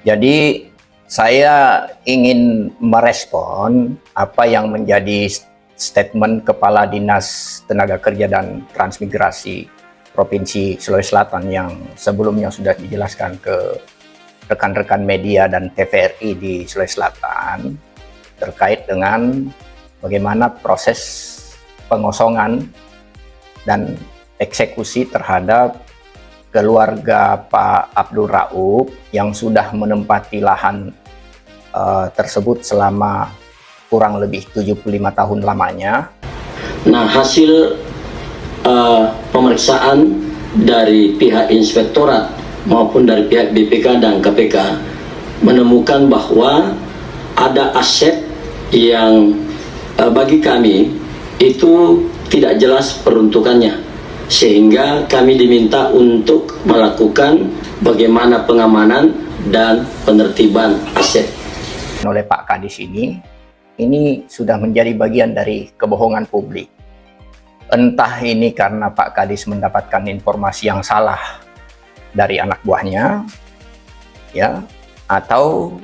Jadi saya ingin merespon apa yang menjadi statement Kepala Dinas Tenaga Kerja dan Transmigrasi Provinsi Sulawesi Selatan yang sebelumnya sudah dijelaskan ke rekan-rekan media dan TVRI di Sulawesi Selatan terkait dengan bagaimana proses pengosongan dan eksekusi terhadap keluarga Pak Abdul Rauf yang sudah menempati lahan tersebut selama kurang lebih 75 tahun lamanya. Nah, hasil pemeriksaan dari pihak inspektorat maupun dari pihak BPK dan KPK menemukan bahwa ada aset yang bagi kami itu tidak jelas peruntukannya, sehingga kami diminta untuk melakukan bagaimana pengamanan dan penertiban aset. Oleh Pak Kadis ini sudah menjadi bagian dari kebohongan publik. Entah ini karena Pak Kadis mendapatkan informasi yang salah dari anak buahnya, ya, atau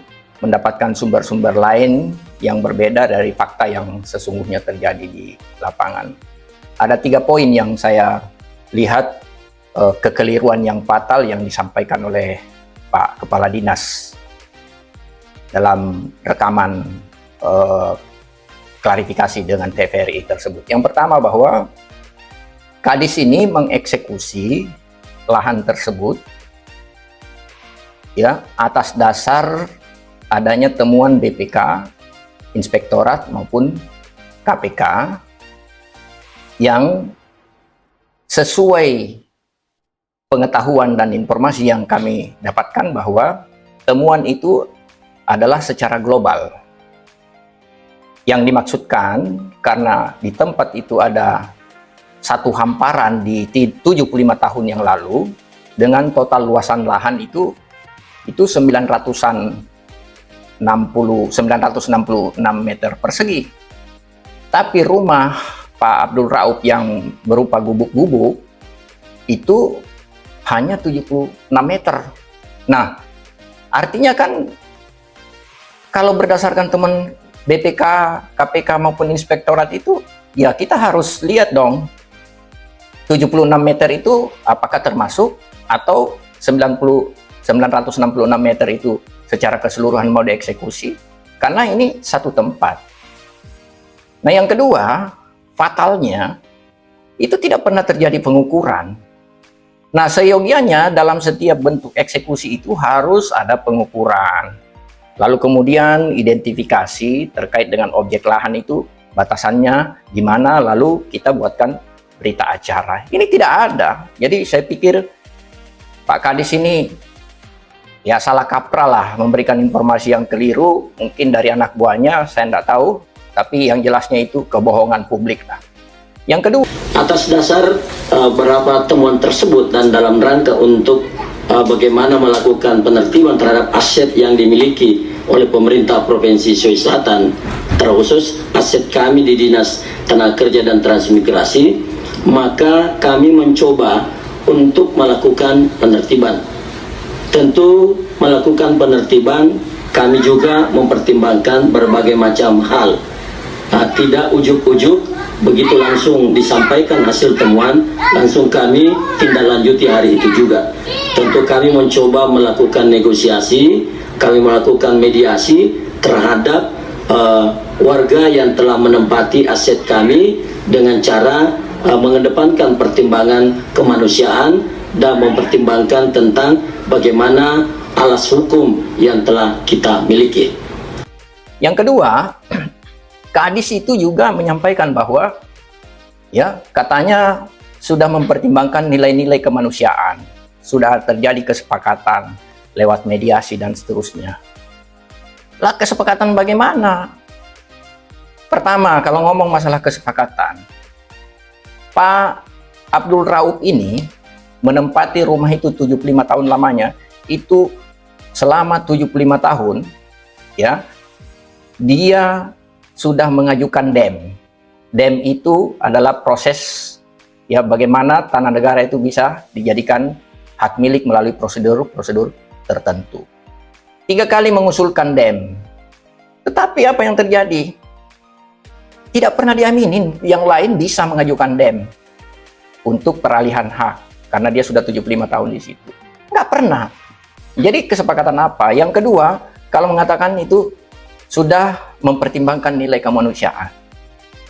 mendapatkan sumber-sumber lain yang berbeda dari fakta yang sesungguhnya terjadi di lapangan. Ada 3 poin yang saya lihat kekeliruan yang fatal yang disampaikan oleh Pak Kepala Dinas dalam rekaman klarifikasi dengan TVRI tersebut. Yang pertama, bahwa Kadis ini mengeksekusi lahan tersebut ya atas dasar adanya temuan BPK, Inspektorat maupun KPK yang sesuai pengetahuan dan informasi yang kami dapatkan bahwa temuan itu adalah secara global. Yang dimaksudkan karena di tempat itu ada satu hamparan di 75 tahun yang lalu dengan total luasan lahan itu 966 meter persegi. Tapi rumah Pak Abdul Rauf yang berupa gubuk-gubuk itu hanya 76 meter. Nah, artinya kan kalau berdasarkan teman BPK, KPK maupun inspektorat itu, ya kita harus lihat dong 76 meter itu apakah termasuk atau 966 meter itu secara keseluruhan mau dieksekusi, karena ini satu tempat. Nah, yang kedua, fatalnya itu tidak pernah terjadi pengukuran. Nah, seyogianya dalam setiap bentuk eksekusi itu harus ada pengukuran. Lalu kemudian identifikasi terkait dengan objek lahan itu, batasannya gimana, lalu kita buatkan berita acara. Ini tidak ada. Jadi saya pikir Pak Kadis ini ya salah kaprah lah, memberikan informasi yang keliru, mungkin dari anak buahnya, saya tidak tahu, tapi yang jelasnya itu kebohongan publik lah. Yang kedua, atas dasar beberapa temuan tersebut dan dalam rangka untuk bagaimana melakukan penertiban terhadap aset yang dimiliki oleh pemerintah Provinsi Sulawesi Selatan, terkhusus aset kami di Dinas Tenaga Kerja dan Transmigrasi, maka kami mencoba untuk melakukan penertiban. Tentu melakukan penertiban, kami juga mempertimbangkan berbagai macam hal. Tidak ujuk-ujuk begitu langsung disampaikan hasil temuan, langsung kami tindak lanjuti hari itu juga. Tentu kami mencoba melakukan negosiasi, kami melakukan mediasi terhadap warga yang telah menempati aset kami dengan cara mengedepankan pertimbangan kemanusiaan dan mempertimbangkan tentang bagaimana alas hukum yang telah kita miliki. Yang kedua, Kadis itu juga menyampaikan bahwa ya katanya sudah mempertimbangkan nilai-nilai kemanusiaan, sudah terjadi kesepakatan lewat mediasi dan seterusnya. Lah, kesepakatan bagaimana? Pertama, kalau ngomong masalah kesepakatan, Pak Abdul Rauf ini menempati rumah itu 75 tahun lamanya, itu selama 75 tahun ya dia sudah mengajukan DEM. DEM itu adalah proses ya bagaimana tanah negara itu bisa dijadikan hak milik melalui prosedur-prosedur tertentu. 3 kali mengusulkan DEM. Tetapi apa yang terjadi? Tidak pernah diaminin yang lain bisa mengajukan DEM untuk peralihan hak, karena dia sudah 75 tahun di situ. Nggak pernah. Jadi kesepakatan apa? Yang kedua, kalau mengatakan itu sudah mempertimbangkan nilai kemanusiaan.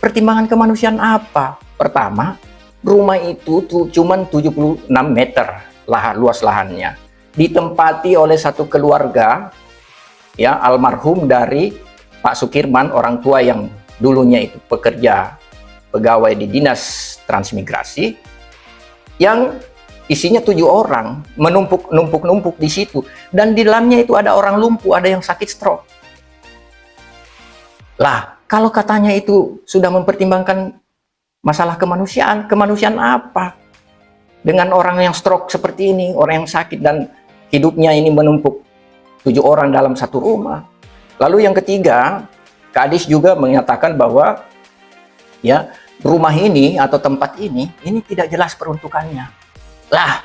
Pertimbangan kemanusiaan apa? Pertama, rumah itu cuma 76 meter luas lahannya. Ditempati oleh satu keluarga, ya, almarhum dari Pak Sukirman, orang tua yang dulunya itu pekerja pegawai di Dinas Transmigrasi, yang isinya 7 orang, menumpuk-numpuk di situ. Dan di dalamnya itu ada orang lumpuh, ada yang sakit stroke. Lah, kalau katanya itu sudah mempertimbangkan masalah kemanusiaan, kemanusiaan apa? Dengan orang yang stroke seperti ini, orang yang sakit dan hidupnya ini menumpuk 7 orang dalam satu rumah. Lalu yang ketiga, Kadis juga menyatakan bahwa ya, rumah ini atau tempat ini tidak jelas peruntukannya. Lah,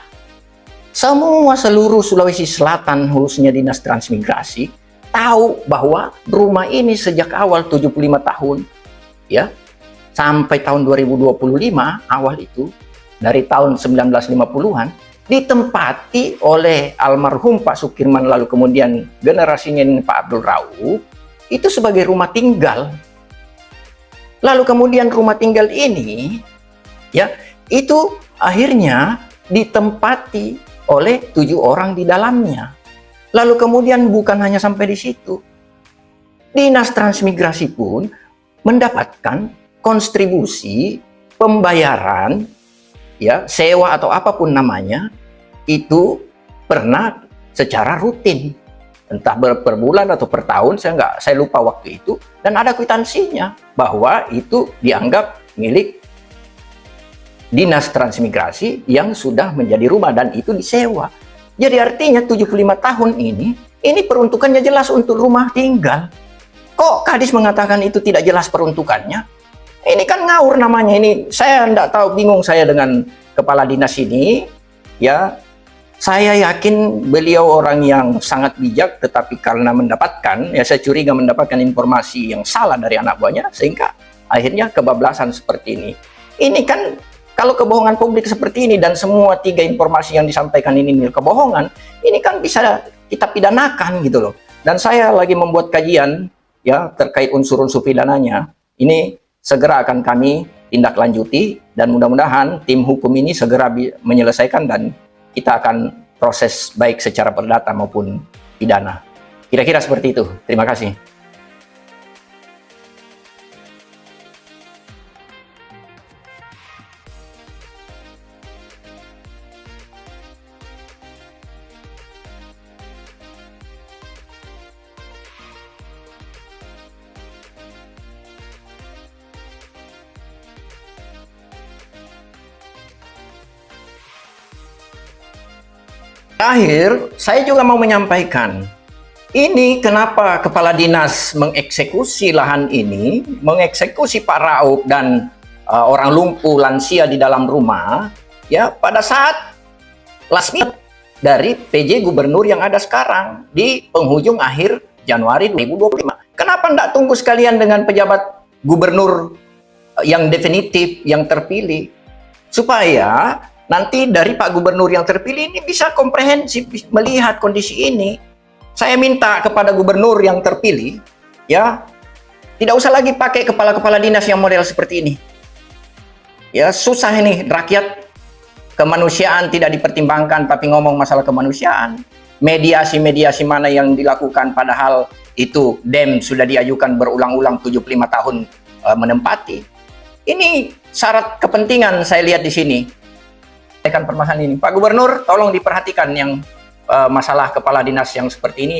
seluruh Sulawesi Selatan, khususnya Dinas Transmigrasi, tahu bahwa rumah ini sejak awal 75 tahun, ya, sampai tahun 2025, awal itu, dari tahun 1950-an, ditempati oleh almarhum Pak Sukirman, lalu kemudian generasinya Pak Abdul Rauf, itu sebagai rumah tinggal. Lalu kemudian rumah tinggal ini, ya, itu akhirnya ditempati oleh 7 orang di dalamnya. Lalu kemudian bukan hanya sampai di situ, Dinas Transmigrasi pun mendapatkan kontribusi pembayaran, ya, sewa atau apapun namanya, itu pernah secara rutin, entah per bulan atau per tahun, saya lupa waktu itu, dan ada kwitansinya bahwa itu dianggap milik Dinas Transmigrasi yang sudah menjadi rumah dan itu disewa. Jadi artinya 75 tahun ini peruntukannya jelas untuk rumah tinggal. Kok Kadis mengatakan itu tidak jelas peruntukannya? Ini kan ngawur namanya. Ini saya tidak tahu, bingung saya dengan kepala dinas ini. Ya, saya yakin beliau orang yang sangat bijak, tetapi karena mendapatkan, ya saya curiga mendapatkan informasi yang salah dari anak buahnya, sehingga akhirnya kebablasan seperti ini. Ini kan kalau kebohongan publik seperti ini dan semua 3 informasi yang disampaikan ini kebohongan, ini kan bisa kita pidanakan gitu loh. Dan saya lagi membuat kajian, ya, terkait unsur-unsur pidananya. Ini segera akan kami tindak lanjuti dan mudah-mudahan tim hukum ini segera menyelesaikan dan kita akan proses baik secara perdata maupun pidana. Kira-kira seperti itu. Terima kasih. Terakhir, saya juga mau menyampaikan, ini kenapa kepala dinas mengeksekusi lahan ini, mengeksekusi Pak Rauf dan orang lumpuh lansia di dalam rumah, ya, pada saat last minute dari PJ Gubernur yang ada sekarang di penghujung akhir Januari 2025. Kenapa tidak tunggu sekalian dengan pejabat gubernur yang definitif, yang terpilih, supaya nanti dari Pak Gubernur yang terpilih ini bisa komprehensif melihat kondisi ini. Saya minta kepada gubernur yang terpilih, ya, tidak usah lagi pakai kepala-kepala dinas yang model seperti ini. Ya, susah ini, rakyat kemanusiaan tidak dipertimbangkan, tapi ngomong masalah kemanusiaan. Mediasi-mediasi mana yang dilakukan padahal itu DEM sudah diajukan berulang-ulang 75 tahun menempati. Ini syarat kepentingan saya lihat di sini. Permasalahan ini, Pak Gubernur, tolong diperhatikan yang masalah kepala dinas yang seperti ini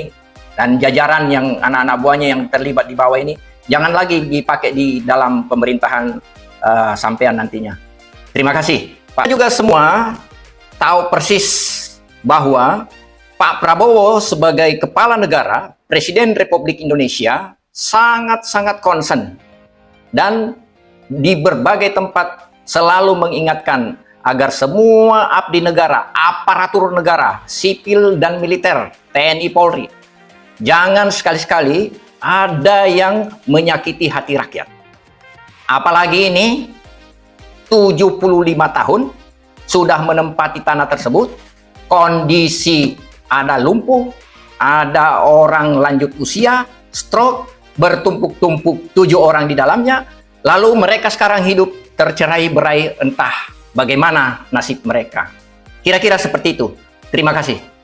dan jajaran yang anak-anak buahnya yang terlibat di bawah ini jangan lagi dipakai di dalam pemerintahan sampean nantinya. Terima kasih. Pak juga semua tahu persis bahwa Pak Prabowo sebagai kepala negara, Presiden Republik Indonesia, sangat-sangat concern dan di berbagai tempat selalu mengingatkan agar semua abdi negara, aparatur negara, sipil dan militer, TNI Polri, jangan sekali-sekali ada yang menyakiti hati rakyat. Apalagi ini 75 tahun sudah menempati tanah tersebut, kondisi ada lumpuh, ada orang lanjut usia, stroke, bertumpuk-tumpuk 7 orang di dalamnya, lalu mereka sekarang hidup tercerai-berai, entah bagaimana nasib mereka. Kira-kira seperti itu. Terima kasih.